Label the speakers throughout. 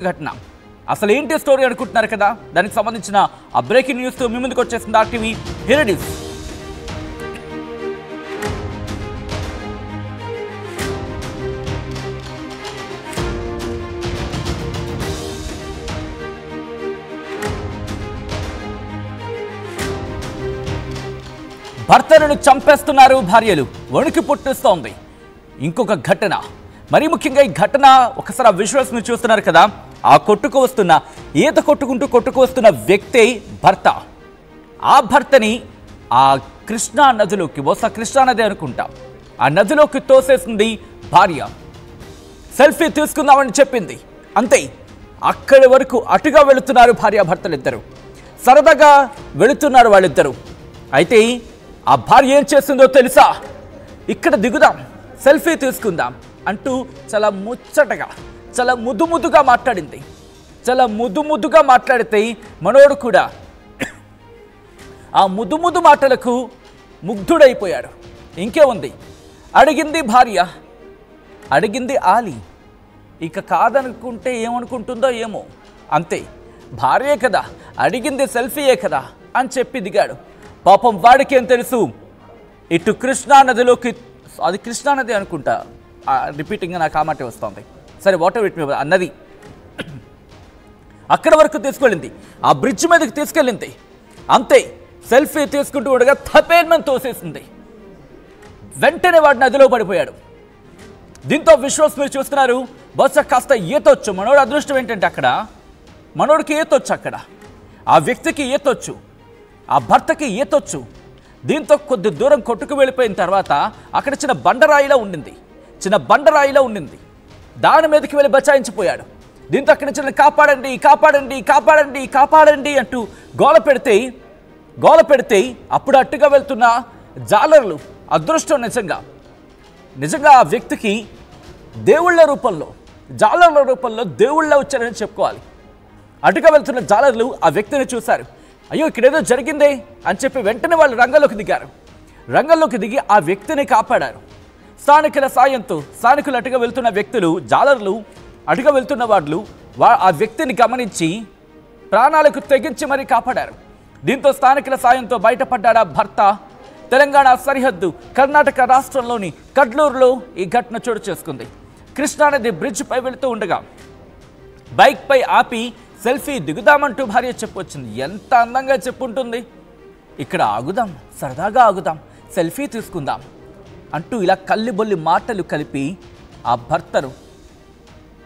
Speaker 1: ఘటన అసలు ఏంటి స్టోరీ అనుకుంటున్నారు కదా, దానికి సంబంధించిన ఆ బ్రేకింగ్ న్యూస్ తో మీ ముందుకు వచ్చేసింది ఆర్టీవీ. Here it is. భర్తలను చంపేస్తున్నారు భార్యలు, వణుకి పుట్టిస్తోంది. ఇంకొక ఘటన, మరీ ముఖ్యంగా ఈ ఘటన ఒకసారి ఆ విజువల్స్ ని చూస్తున్నారు కదా, ఆ ఈత కొట్టుకు వస్తున్న వ్యక్తి భర్త. ఆ భర్తని ఆ కృష్ణా నదిలోకి, బహుశా కృష్ణా నది అనుకుంటా, ఆ నదిలోకి తోసేసింది భార్య. సెల్ఫీ తీసుకుందామని చెప్పింది, అంతే. అక్కడి వరకు అటుగా వెళుతున్నారు భార్యాభర్తలిద్దరు, సరదాగా వెళుతున్నారు వాళ్ళిద్దరు. అయితే ఆ భార్య ఏం చేస్తుందో తెలుసా? ఇక్కడ దిగుదాం, సెల్ఫీ తీసుకుందాం అంటూ చాలా ముచ్చటగా, చాలా ముద్దుగా మాట్లాడింది. చాలా ముద్దుగా మాట్లాడితే మనోడు కూడా ఆ ముద్దు మాటలకు ముగ్ధుడైపోయాడు. ఇంకే ఉంది, అడిగింది భార్య, అడిగింది ఆలి. ఇక కాదనుకుంటే ఏమనుకుంటుందో ఏమో, అంతే. భార్యే కదా, అడిగింది సెల్ఫీయే కదా అని చెప్పి దిగాడు. పాపం వాడికేం తెలుసు, ఇటు కృష్ణా నదిలోకి, అది కృష్ణా నది అనుకుంటా, రిపీటింగ్గా నాకు ఆ మాటే వస్తుంది. సరే, వాట్ ఎవర్ ఇట్ మే, అన్నది అక్కడ వరకు తీసుకెళ్ళింది, ఆ బ్రిడ్జ్ మీదకి తీసుకెళ్ళింది, అంతే. సెల్ఫీ తీసుకుంటూ ఉండగా థపేన్మని తోసేసింది. వెంటనే వాడు నదిలో పడిపోయాడు. దీంతో విశ్వాస్ మీరు చూస్తున్నారు, బహుశా కాస్త ఈతొచ్చు మనోడు. అదృష్టం ఏంటంటే అక్కడ మనోడికి ఈతొచ్చు, అక్కడ ఆ వ్యక్తికి ఈతొచ్చు, ఆ భర్తకి ఈతొచ్చు. దీంతో కొద్ది దూరం కొట్టుకు వెళ్ళిపోయిన తర్వాత అక్కడ చిన్న బండరాయిలో ఉండింది, దాని మీదకి వెళ్ళి బచాయించిపోయాడు. దీంతో అక్కడి నుంచి కాపాడండి కాపాడండి కాపాడండి కాపాడండి అంటూ గోల పెడితే అప్పుడు అట్టుగా వెళ్తున్న జాలర్లు, అదృష్టం నిజంగా ఆ వ్యక్తికి జాలర్ల రూపంలో దేవుళ్ళ వచ్చారని చెప్పుకోవాలి. అటుగా వెళ్తున్న జాలర్లు ఆ వ్యక్తిని చూశారు. అయ్యో, ఇక్కడేదో జరిగిందే అని చెప్పి వెంటనే వాళ్ళు రంగంలోకి దిగి ఆ వ్యక్తిని కాపాడారు. స్థానికుల సాయంతో స్థానికులు అటుగా వెళ్తున్న వ్యక్తులు, జాలర్లు అటుగా వెళ్తున్న వాళ్ళు ఆ వ్యక్తిని గమనించి ప్రాణాలకు తెగించి మరీ కాపాడారు. దీంతో స్థానికుల సాయంతో బయటపడ్డాడు ఆ భర్త. తెలంగాణ సరిహద్దు కర్ణాటక రాష్ట్రంలోని కడ్లూరులో ఈ ఘటన చోటు చేసుకుంది. కృష్ణానది బ్రిడ్జ్ పై వెళుతూ ఉండగా బైక్ పై ఆపి సెల్ఫీ దిగుదామంటూ భార్య చెప్పొచ్చింది. ఎంత అందంగా చెప్పుంటుంది, ఇక్కడ ఆగుదాం, సరదాగా ఆగుదాం, సెల్ఫీ తీసుకుందాం అంటూ ఇలా కల్లిబొల్లి మాటలు కలిపి ఆ భర్తను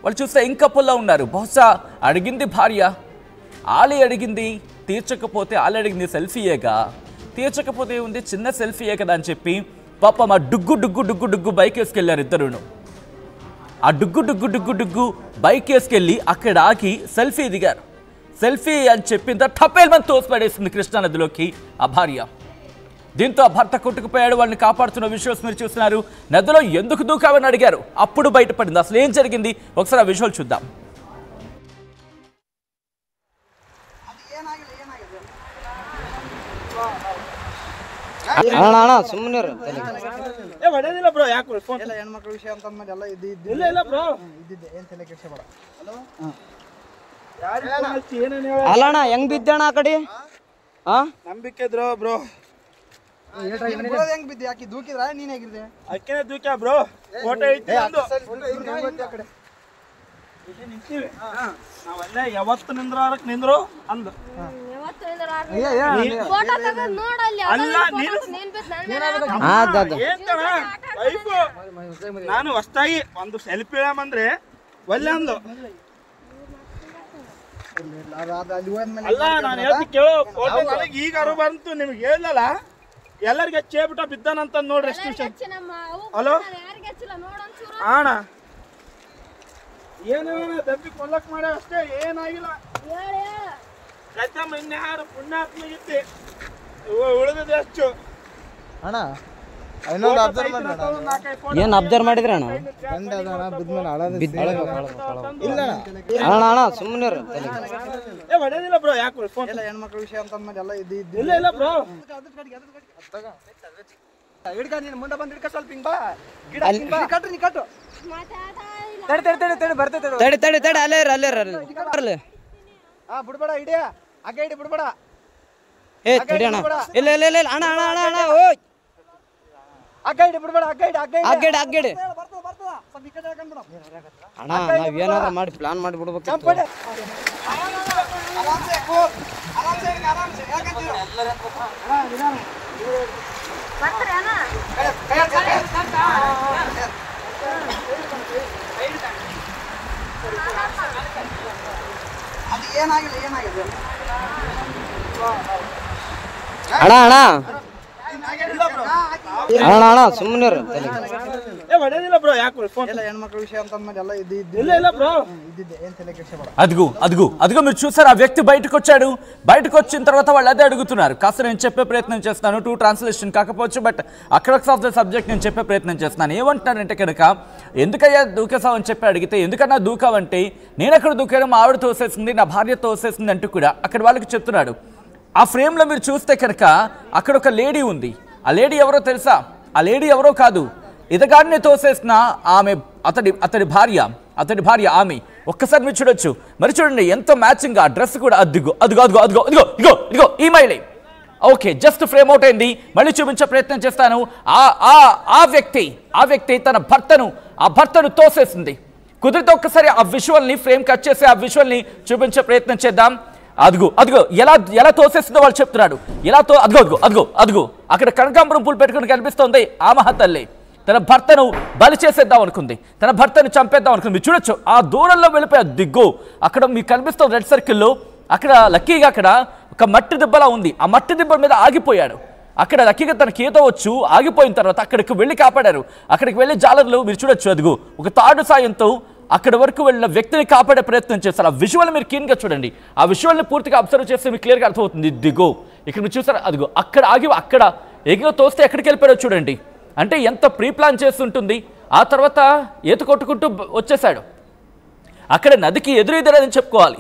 Speaker 1: వాళ్ళు చూస్తే ఇంకప్పుల్లో ఉన్నారు. బహుశా అడిగింది భార్య, ఆలి అడిగింది తీర్చకపోతే, ఆలి అడిగింది సెల్ఫీయేగా, తీర్చకపోతే ఉంది చిన్న సెల్ఫీయే కదా అని చెప్పి పాపం ఆ డుగ్గు బైక్ వేసుకెళ్ళారు ఇద్దరును. ఆ డుగ్గు బైక్ వేసుకెళ్ళి అక్కడ ఆగి సెల్ఫీ దిగారు. సెల్ఫీ అని చెప్పిన టపేల్మని తోసిపడేసింది కృష్ణానదిలోకి ఆ భార్య. దీంతో ఆ భర్త కొట్టుకుపోయాడు. వాళ్ళని కాపాడుతున్న విజువల్స్ మీరు చూస్తున్నారు. నదిలో ఎందుకు దూకావని అడిగారు, అప్పుడు బయటపడింది. అసలు ఏం జరిగింది ఒకసారి ఆ విజువల్ చూద్దాం.
Speaker 2: ಅಲ್ಲಣ್ಣ ಹೆಂಗ್ ಬಿದ್ದಣ್ಣ ಆ ಕಡೆ
Speaker 3: ನಂಬಿಕೆ ಇದ್ರು ಬ್ರೋ.
Speaker 4: ಹೆಂಗ್ ಬಿದ್ದೆ, ಯಾಕೆ ದೂಕಿದ್ರ ನೀನ್ ಹೇಗಿದ್ದೆ?
Speaker 3: ಅಕ್ಕೇನೆ ದೂಕ್ಯಾ ಬ್ರೋ, ಫೋಟೋ ಐತಿ ಒಂದು ನಿಂತೀವಿ ನಾವಲ್ಲೇ. ಯಾವತ್ತು ನಿಂದ್ರಾರಕ್ ನಿಂದ್ರು ಅಂದು ನಾನು ಹೊಸ್ತಾಗಿ ಒಂದು ಸೆಲ್ಫಿ ಇಳಂದ್ರೆ ಒಲ್ಲೆ ಅಂದು. ಅಲ್ಲ, ನಾನು ಹೇಳ್ತಿ ಕೇಳೋ, ಫೋಟೋ ನನಗೆ ಈಗ ಅರು ಬಂತು, ನಿಮ್ಗೆ ಹೇಳಲ್ಲ. ಎಲ್ಲರಿಗೆ ಹಚ್ಚೇಬಿಟ್ಟ ಬಿದ್ದಾನಂತ ನೋಡ್ರಿ. ಎಷ್ಟು ವಿಷಯ. ಹಲೋ ಅಣ್ಣ, ಏನೇನ ದಬ್ಬಿ ಕೊಲ್ಲಕ್ ಮಾಡ ಅಷ್ಟೇ, ಏನಾಗಿಲ್ಲ. ಗದ್ದಮ್ಮ ಇನ್ಯಾರು ಪುಣ್ಯಾತ್ಮಗಿತ್ತಿ ಉಳಿದಿದೆ ಅಷ್ಟು
Speaker 4: ಅಣ್ಣ. ಇನ್ನೊಂದು ಅಬ್ಸರ್ವ್
Speaker 2: ಏನ್ ಅಬ್ಸರ್ವ್ ಮಾಡಿದ್ರ ಅಣ್ಣ? ಅಣ್ಣ ಸುಮ್ಮನೆ
Speaker 3: ಹೊಡೆದಿಲ್ಲ ಬ್ರೋ. ಯಾಕೆ ಫೋನ್
Speaker 4: ಹೆಣ್ಮಕ್ಳ ವಿಷಯ ಅಂತ ಎಲ್ಲ
Speaker 3: ಇಲ್ಲ ಬ್ರೋ.
Speaker 4: ಹಿಡ್ಕ ನೀನು ಮುಂದೆ ಬಂದು ಹಿಡ್ಕ ಸ್ವಲ್ಪ ಹಿಂಗ್ ಬಾ ಗಿಡ ಹಿಂಗ್ ಬಾ ಕಟ್ಟು ನೀ ಕಟ್ಟು
Speaker 2: ತಡಿ ಅಲ್ಲೇ
Speaker 4: ಹಾ ಬಿಡ್ಬೇಡ ಹಿಡಿಯ ಅಗ್ಗ ಹಿಡಿ ಬಿಡ್ಬೇಡ
Speaker 2: ಏ ತಡಿ ಅಣ್ಣ ಇಲ್ಲ ಅಣ್ಣ ಓಯ್
Speaker 4: ಅಗ್ಗ ಹಿಡಿ ಬಿಡ್ಬೇಡ
Speaker 2: ಅಗ್ಗಡಿ
Speaker 4: ಬರ್ತದ ಸ್ವಲ್ಪ ಈ ಕಡೆ ಹಾಕೊಂಡ್ ಬಿಡು
Speaker 2: ಅಣ್ಣ ನಾವ್ ಏನಾದ್ರು ಮಾಡಿ ಪ್ಲಾನ್ ಮಾಡಿ ಬಿಡ್ಬೇಕು
Speaker 4: ಅದು ಏನಾಗಿಲ್ಲ
Speaker 2: ಅಣ್ಣ ಸುಮ್ಮನೆ
Speaker 3: ಹೊಡೆದಿಲ್ಲ ಬ್ರೋ ಯಾಕೆ ಫೋನ್
Speaker 4: ಎಲ್ಲ ಹೆಣ್ಮಕ್ಳ ವಿಷಯ ಅಂತ ಎಲ್ಲ
Speaker 3: ಇಲ್ಲ ಬ್ರೋ
Speaker 4: ಇದ್ದಿದ್ದೆ ಏನ್ ತಲೆ ಕೆಡಿಸ್ಕೋಬೇಡ.
Speaker 1: అదిగో మీరు చూసారు ఆ వ్యక్తి బయటకు వచ్చాడు. బయటకు వచ్చిన తర్వాత వాళ్ళు అదే అడుగుతున్నారు. కాస్త నేను చెప్పే ప్రయత్నం చేస్తాను. టూ ట్రాన్స్లేషన్ కాకపోవచ్చు, బట్ అక్రక్స్ ఆఫ్ ద సబ్జెక్ట్ నేను చెప్పే ప్రయత్నం చేస్తున్నాను. ఏమంటున్నారంటే కనుక ఎందుకయ్యా దూకేసావు అని చెప్పి అడిగితే, ఎందుకన్నా దూకావంటే నేను అక్కడ దూకాను, మా ఆవిడ తోసేసింది, నా భార్య తోసేసింది అంటూ కూడా అక్కడ వాళ్ళకి చెప్తున్నాడు. ఆ ఫ్రేమ్లో మీరు చూస్తే కనుక అక్కడ ఒక లేడీ ఉంది. ఆ లేడీ ఎవరో తెలుసా? ఆ లేడీ ఎవరో కాదు, ఇతగాడిని తోసేసిన ఆమె అతడి భార్య ఆమె. ఒక్కసారి మీరు చూడొచ్చు. మరి చూడండి ఎంత మ్యాచింగ్, ఆ డ్రెస్ కూడా. అదిగో ఈ మైలే. ఓకే, జస్ట్ ఫ్రేమ్ అవుట్ అయింది. మళ్ళీ చూపించే ప్రయత్నం చేస్తాను. ఆ వ్యక్తి తన భర్తను తోసేసింది. కుదిరితే ఒక్కసారి ఆ విజువల్ని ఫ్రేమ్ కట్ చేసి ఆ విజువల్ని చూపించే ప్రయత్నం చేద్దాం. అదిగో ఎలా తోసేసిందో వాళ్ళు చెప్తున్నాడు. అదిగో అక్కడ కనకాంబరం పూలు పెట్టుకుని కనిపిస్తోంది ఆ మహతల్లి. తన భర్తను బలి చేసేద్దాం అనుకుంది, తన భర్తను చంపేద్దాం అనుకుంది. మీరు చూడొచ్చు ఆ దూరంలో వెళ్ళిపోయి దిగ్గు అక్కడ మీకు కనిపిస్తుంది రెడ్ సర్కిల్లో. అక్కడ లక్కీగా అక్కడ ఒక మట్టి దిబ్బలా ఉంది. ఆ మట్టి దిబ్బ మీద ఆగిపోయాడు. అక్కడ లక్కీగా తనకి ఈత వచ్చు. ఆగిపోయిన తర్వాత అక్కడికి వెళ్ళి కాపాడారు. అక్కడికి వెళ్ళి జాలర్లు మీరు చూడొచ్చు. అదిగో ఒక తాడు సాయంతో అక్కడ వరకు వెళ్ళిన వ్యక్తిని కాపాడే ప్రయత్నం చేస్తారు. ఆ విజువల్ మీరు క్లీన్గా చూడండి. ఆ విజువల్ని పూర్తిగా అబ్జర్వ్ చేస్తే మీకు క్లియర్గా అర్థమవుతుంది. దిగో ఇక్కడ మీరు చూసారు. అదిగో అక్కడ ఆగి అక్కడ ఎగిలో తోస్తే ఎక్కడికి వెళ్ళిపోయారో చూడండి. అంటే ఎంత ప్రీ ప్లాన్ చేస్తుంటుంది. ఆ తర్వాత ఈత కొట్టుకుంటూ వచ్చేసాడు. అక్కడ నదికి ఎదురెదరని చెప్పుకోవాలి.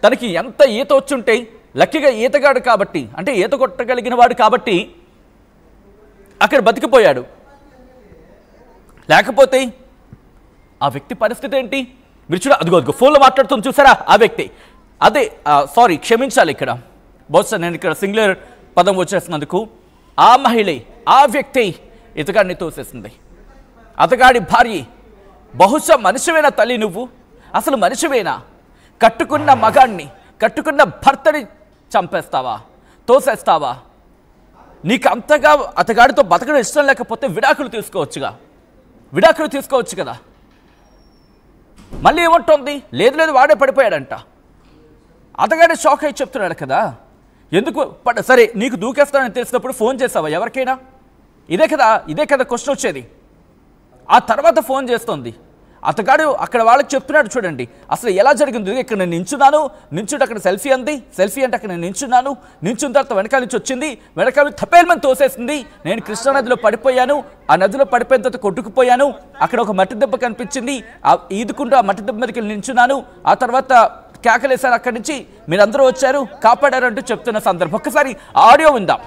Speaker 1: తనకి ఎంత ఈత వచ్చుంటే, లక్కీగా ఈతగాడు కాబట్టి, అంటే ఈత కొట్టగలిగిన వాడు కాబట్టి అక్కడ బతికిపోయాడు. లేకపోతే ఆ వ్యక్తి పరిస్థితి ఏంటి మీరు చూడ. అదిగో ఫోన్లో మాట్లాడుతుంది చూసారా ఆ వ్యక్తి. అదే సారీ క్షమించాలి, ఇక్కడ బహుశా నేను ఇక్కడ సింగులర్ పదం వచ్చేసినందుకు. ఆ మహిళే, ఆ వ్యక్తి ఇతగాడిని తోసేసింది. అతగాడి భార్య. బహుశా మనిషివేనా తల్లి నువ్వు? అసలు మనిషివేనా? కట్టుకున్న మగాడిని, కట్టుకున్న భర్తని చంపేస్తావా, తోసేస్తావా? నీకు అంతగా అతగాడితో బతకడం ఇష్టం లేకపోతే విడాకులు తీసుకోవచ్చు కదా. మళ్ళీ ఏమంటోంది? లేదు వాడే పడిపోయాడంట. అతగాడే షాక్ అయి చెప్తున్నాడు కదా. ఎందుకు సరే నీకు దూకేస్తానని తెలిసినప్పుడు ఫోన్ చేస్తావా ఎవరికైనా? ఇదే కదా క్వశ్చన్ వచ్చేది. ఆ తర్వాత ఫోన్ చేస్తోంది. అతగాడు అక్కడ వాళ్ళకి చెప్తున్నాడు చూడండి అసలు ఎలా జరిగింది. ఇక్కడ నేను నించుంటే అక్కడ సెల్ఫీ అంది. సెల్ఫీ అంటే అక్కడ నేను నించున్న తర్వాత వెనకాల నుంచి వచ్చింది. వెనకాల తప్పేమని తోసేసింది. నేను కృష్ణా నదిలో పడిపోయాను. ఆ నదిలో పడిపోయిన తర్వాత కొట్టుకుపోయాను. అక్కడ ఒక మట్టి దెబ్బ కనిపించింది. ఈదుకుంటూ ఆ మట్టి దెబ్బ మీదకి నించున్నాను. ఆ తర్వాత కేకలేశారు. అక్కడి నుంచి మీరందరూ వచ్చారు, కాపాడారంటూ చెప్తున్న సందర్భం. ఒక్కసారి ఆడియో విందాం.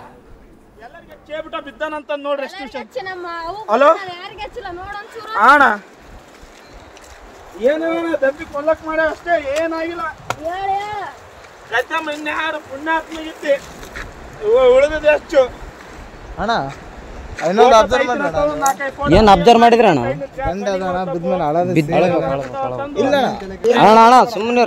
Speaker 3: ಚೇಬಿಟ ಬಿದ್ದಾನಂತ ನೋಡ್ರಿ ರೆಸ್ಟ್ರಿಕ್ಷನ್. ಹಲೋ ಅಣ್ಣ ಏನೇನ ದಬ್ಬಿ ಕೊಲ್ಲಕ್ ಮಾಡ್ಯಾವ ಅಷ್ಟೇ, ಏನಾಗಿಲ್ಲ. ಕಚ್ಚಮ್ಮ ಇನ್ಯಾರು ಪುಣ್ಯಾತ್ಮ ಇದ್ದೆ ಉಳಿದಿದೆ ಹೆಚ್ಚು.
Speaker 4: ಅಣ್ಣ ಇನ್ನೊಂದು ಅಬ್ಸರ್ವ್ ಮಾಡಿ.
Speaker 2: ಏನ್ ಅಬ್ಸರ್ವ್ ಮಾಡಿದ್ರ ಅಣ್ಣ?
Speaker 4: ಬಿದ್ಮೇಲೆ
Speaker 2: ಇಲ್ಲ ಅಣ್ಣ ಸುಮ್ಮನೆ